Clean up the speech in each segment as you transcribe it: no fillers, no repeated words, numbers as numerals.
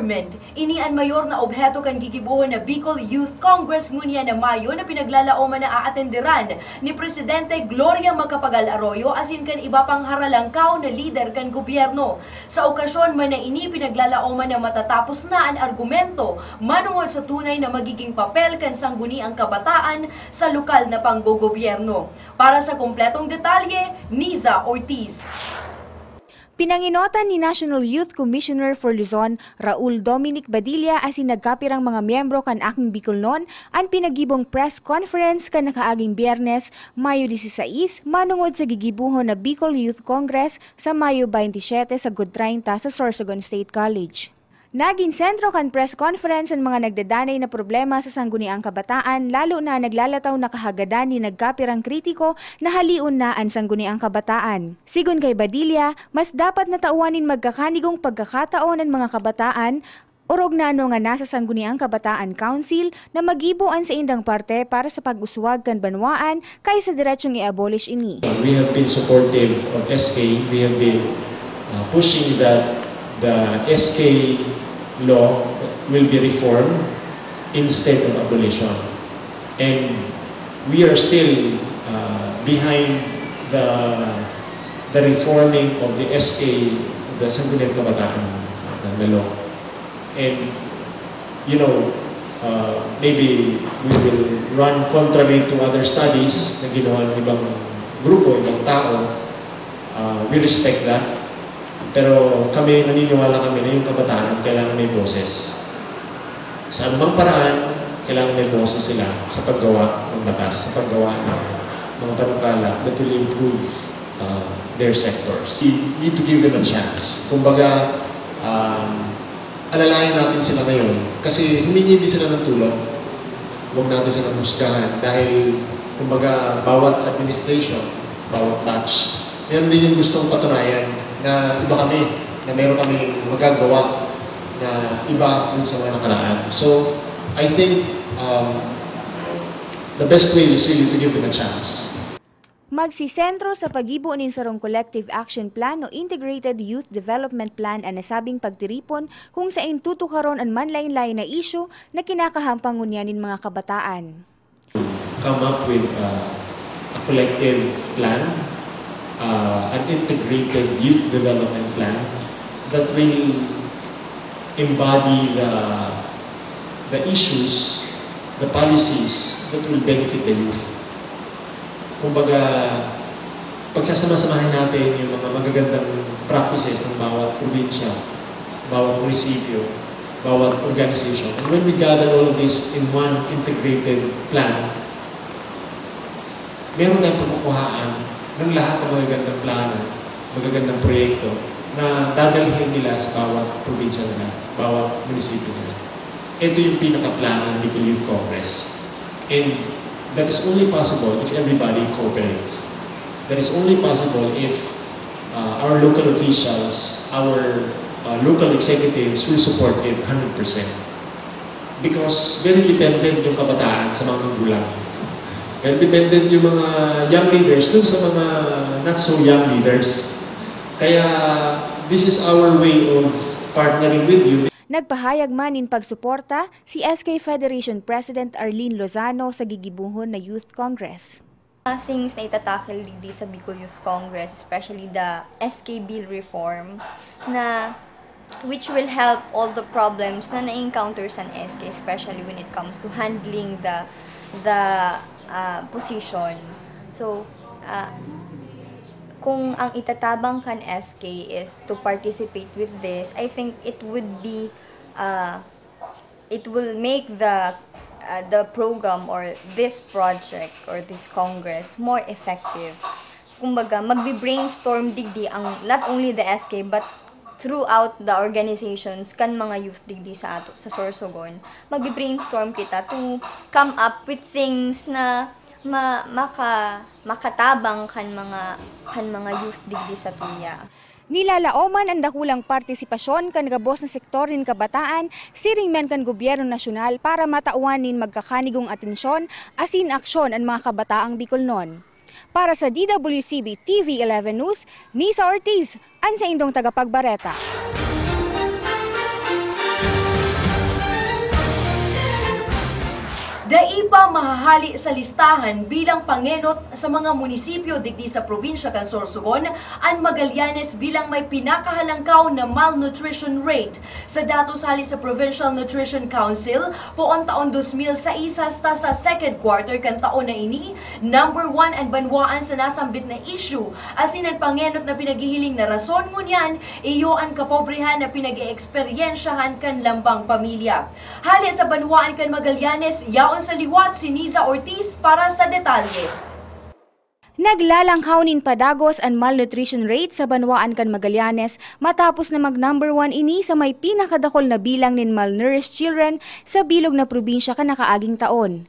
Government. Inian mayor na obheto kan gigibuhon na Bicol Youth Congress ngunya na Mayo na pinaglalaoman na aatenderan ni Presidente Gloria Macapagal Arroyo asin kan iba pang haralangkaw na lider kan gobyerno. Sa okasyon man na ini pinaglalaoman na matatapos na ang argumento manungod sa tunay na magiging papel kan sangguniang kabataan sa lokal na panggogobyerno. Para sa kompletong detalye, Niza Ortiz. Pinanginotan ni National Youth Commissioner for Luzon, Raul Dominic Badilla asin nagkapirang mga miyembro kan aking Bicolnon ang pinagibong press conference kan nakaaging Biyernes, Mayo 16, manungod sa gigibuhon na Bicol Youth Congress sa Mayo 27 sa Good30 sa Sorsogon State College. Naging sentro kan press conference ang mga nagdadanay na problema sa sangguniang kabataan, lalo na naglalataw na kahagadan ni nagkapirang kritiko na haliun na ang sangguniang kabataan. Sigon kay Badilla, mas dapat na tauanin magkakanigong pagkakataon ng mga kabataan urog na ano nga nasa Sangguniang Kabataan Council na magibuan sa indang parte para sa pag-uswag kan banwaan kaysa diretsyong i-abolish ini. We have been supportive of SK. We have been pushing that the SK law will be reformed instead of abolition. And we are still behind the reforming of the SK, the Sangguniang Kabataan law. And, you know, maybe we will run contrary to other studies na ginawa ng ibang grupo, ibang tao. We respect that. Pero kami, naniniwala kami na yung kabataan kailangan may boses. Sa anumang paraan, kailangan may boses sila sa paggawa ng batas, sa paggawa ng mga panukala that will improve their sectors. We need to give them a chance. Kumbaga, alalayan natin sila ngayon kasi humingi din sila ng tulong. Huwag natin silang husgahan dahil kumbaga bawat administration, bawat batch, meron din yung gustong patunayan na iba kami, na meron kami magagawa na iba dun sa mga nakaraan. So, I think the best way is really to give them a chance. Magsisentro sa pagibo nin sarong Collective Action Plan o Integrated Youth Development Plan ang nasabing pagtiripon kung saan tutukaron ang manlain-lain na issue na kinakahampang ngunyanin mga kabataan. Come up with a collective plan, an integrated youth development plan that will embody the issues, the policies that will benefit the youth. Kumbaga, pagsasama-samahin natin yung mga magagandang practices ng bawat probinsya, bawat munisipyo, bawat organization. And when we gather all of this in one integrated plan, meron tayong pagkukuhaan ng lahat ng magagandang plano, magagandang proyekto na dadalhin nila sa bawat probinsya nila, bawat munisipyo nila. Ito yung pinaka-plano ng Bicol Youth Congress. And that is only possible if everybody cooperates. That is only possible if our local officials, our local executives will support it 100%. Because very dependent yung kabataan sa mga magulang. Very dependent yung mga young leaders dun sa mga not so young leaders. Kaya this is our way of partnering with you. Nagpahayag man in pagsuporta si SK Federation President Arlene Lozano sa gigibuhon na Youth Congress. Things na itatakil di sa Bicol Youth Congress, especially the SK Bill reform, which will help all the problems na na-encounter sa SK, especially when it comes to handling the position. So, kung ang itatabang kan SK is to participate with this, I think it would be, it will make the program or this project or this Congress more effective. Kumbaga, magbi-brainstorm digdi ang not only the SK but throughout the organizations kan mga youth digdi sa Sorsogon. Magbi-brainstorm kita to come up with things na makatabang kan mga youth digdi sa tuya. Nilalaoman ang dakulang partisipasyon kan gabos na sektor nin kabataan, siringmen kan gobyerno nasyonal para matauanin magkakanigong atensyon asin aksyon ang mga kabataang Bicolnon. Para sa DWCB TV 11 News, Niza Ortiz, ang sa indong tagapagbareta. Daipa mahahali sa listahan bilang pangenot sa mga munisipyo digdi sa probinsya kan Sorsogon ang Magallanes bilang may pinakahalangkaw na malnutrition rate. Sa datos hali sa Provincial Nutrition Council, poon taon 2006 hasta sa second quarter kan taon na ini, number 1 ang banwaan sa nasambit na issue. Asin ang pangenot na pinaghihiling na rason ngunyan, iyo ang kapobrehan na pinag-eeksperyensyahan kan lambang pamilya. Hali sa banwaan kan Magallanes, yaon sa liwat si Niza Ortiz para sa detalye. Naglalangkawnin padagos ang malnutrition rate sa banwaan kan Magallanes matapos na mag-number 1 ini sa may pinakadakol na bilang nin malnourished children sa bilog na probinsya kan nakaaging taon.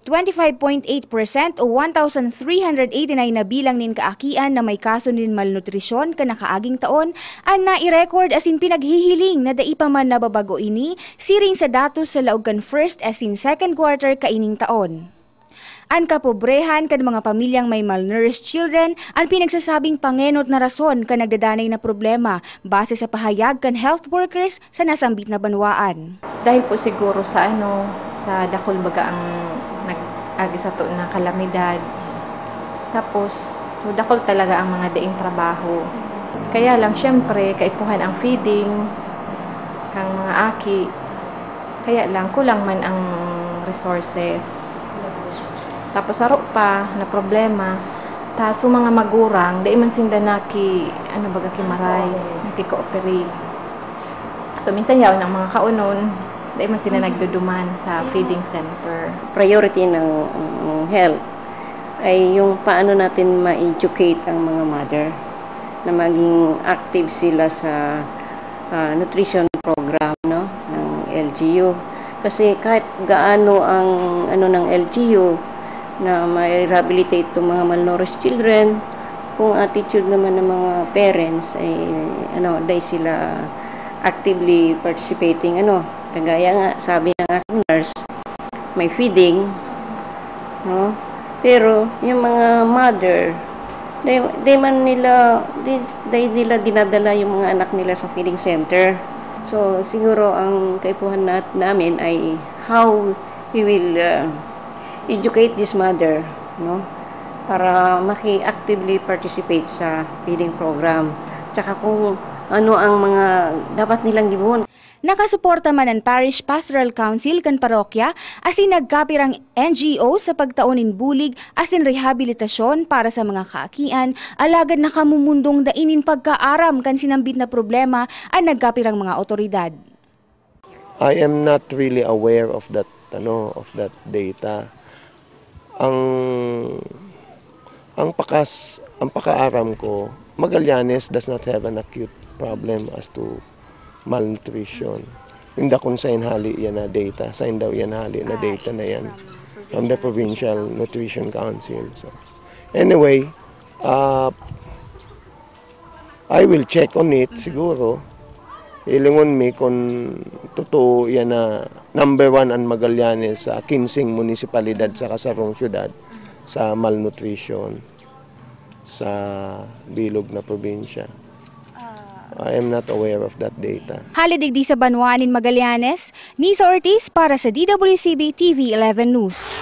25.8% o 1,389 na bilang nin kaakian na may kaso nin malnutrisyon kan nakaaging taon ang nai-record asin pinaghihiling na daipa man nababago ini siring sa datos sa laog kan first asin second quarter kaining taon. Ang kapobrehan kan mga pamilyang may malnourished children ang pinagsasabing pangenot na rason kan nagdadanay na problema base sa pahayag kan health workers sa nasambit na banwaan. Dahil po siguro sa sa dakol baga ang nag-agi sa to na kalamidad. Tapos so dakol talaga ang mga daing trabaho. Kaya lang syempre kaipuhan ang feeding ang mga aki. Kaya lang kulang man ang resources. Tapos aro pa na problema, taso mga magurang, dahil man sinda naki, baga kimaray, naki-cooperate. So minsan yaw ng mga kaunon, dahil man sila nagduduman sa feeding center. Priority ng health ay yung paano natin ma-educate ang mga mother na maging active sila sa nutrition program ng LGU. Kasi kahit gaano ang ng LGU, na ma-rehabilitate itong mga malnourished children, kung attitude naman ng mga parents ay dahil sila actively participating kagaya nga sabi ng aking nurse may feeding pero yung mga mother they nila dinadala yung mga anak nila sa feeding center. So siguro ang kaipuhan namin ay how we will educate this mother, para maki-actively participate sa feeding program. Tsaka kung ano ang mga dapat nilang gibuhon. Nakasuporta man ang Parish Pastoral Council kan parokya asin nagkapirang NGO sa pagtaunin bulig asin rehabilitasyon para sa mga kaakian alagad nakamumundong dainin pagkaaram kan sinambit na problema ang nagkapirang mga otoridad. I am not really aware of that data. Ang pakaaram ko, Magallanes does not have an acute problem as to malnutrition. Hindi kung saan hali yan na data, saan daw yan hali na data na yan from the Provincial Nutrition Council. So, anyway, I will check on it siguro. Ilingon mi kung totoo yan na number 1 ang Magallanes sa 15 munisipalidad sa kasarong syudad sa malnutrition sa bilog na probinsya. I am not aware of that data. Halidigdi sa banwaan in Magallanes, Niza Ortiz para sa DWCB TV 11 News.